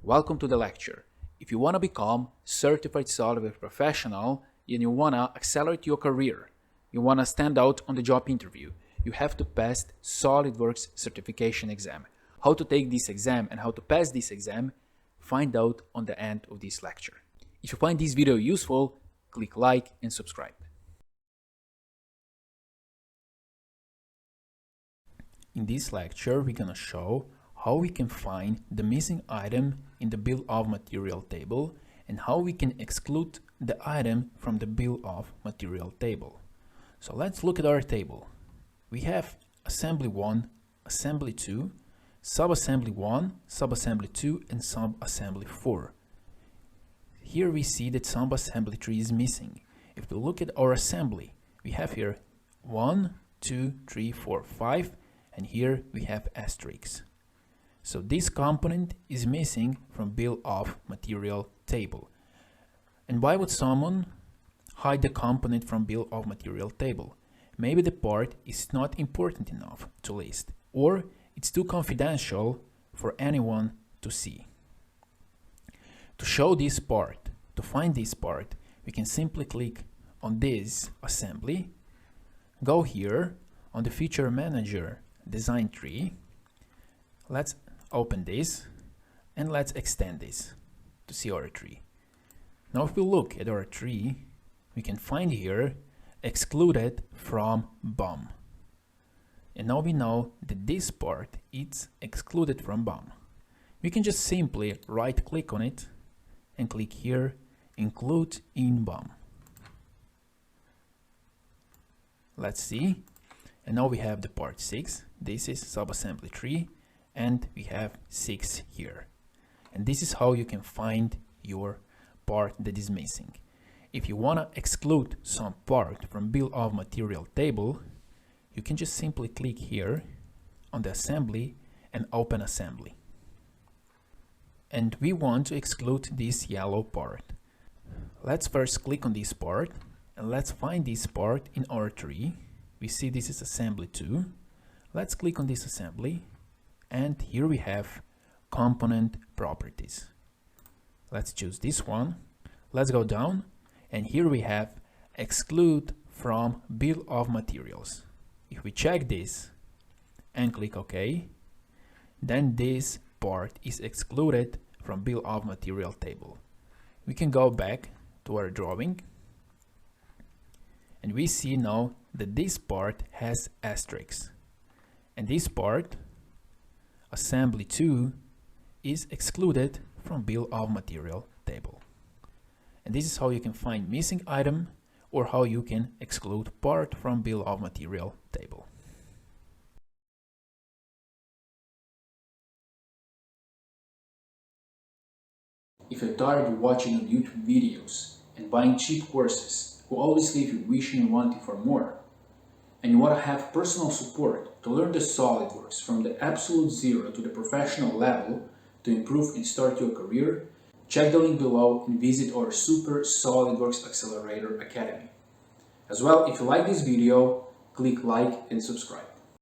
Welcome to the lecture. If you want to become certified SolidWorks professional and you want to accelerate your career, you want to stand out on the job interview, you have to pass SolidWorks certification exam. How to take this exam and how to pass this exam, find out on the end of this lecture. If you find this video useful, click like and subscribe. In this lecture, we're going to show how we can find the missing item in the bill of material table and how we can exclude the item from the bill of material table. So let's look at our table. We have assembly 1, assembly 2, subassembly 1, subassembly 2, and subassembly 4. Here we see that subassembly 3 is missing. If we look at our assembly, we have here 1, 2, 3, 4, 5, and here we have asterisks. So this component is missing from bill of material table. And why would someone hide the component from bill of material table? Maybe the part is not important enough to list, or it's too confidential for anyone to see. To show this part, to find this part, we can simply click on this assembly, go here on the feature manager design tree. Let's open this and let's extend this to see our tree. Now if we look at our tree, we can find here excluded from BOM. And now we know that this part is excluded from BOM. We can just simply right click on it and click here, include in BOM. Let's see. And now we have the part 6. This is subassembly 3. And we have 6 here. And this is how you can find your part that is missing. If you want to exclude some part from bill of material table, you can just simply click here on the assembly and open assembly. And we want to exclude this yellow part. Let's first click on this part and let's find this part in our tree. We see this is assembly 2. Let's click on this assembly. And here we have component properties. Let's choose this one. Let's go down and here we have exclude from bill of materials. If we check this and click OK, then this part is excluded from bill of material table. We can go back to our drawing and we see now that this part has asterisks, and this part assembly 2 is excluded from bill of material table. And this is how you can find missing item or how you can exclude part from bill of material table. If you're tired of watching on YouTube videos and buying cheap courses who always leave you wishing and wanting for more, and you want to have personal support to learn the SolidWorks from the absolute zero to the professional level to improve and start your career, check the link below and visit our Super SolidWorks Accelerator Academy. As well, if you like this video, click like and subscribe.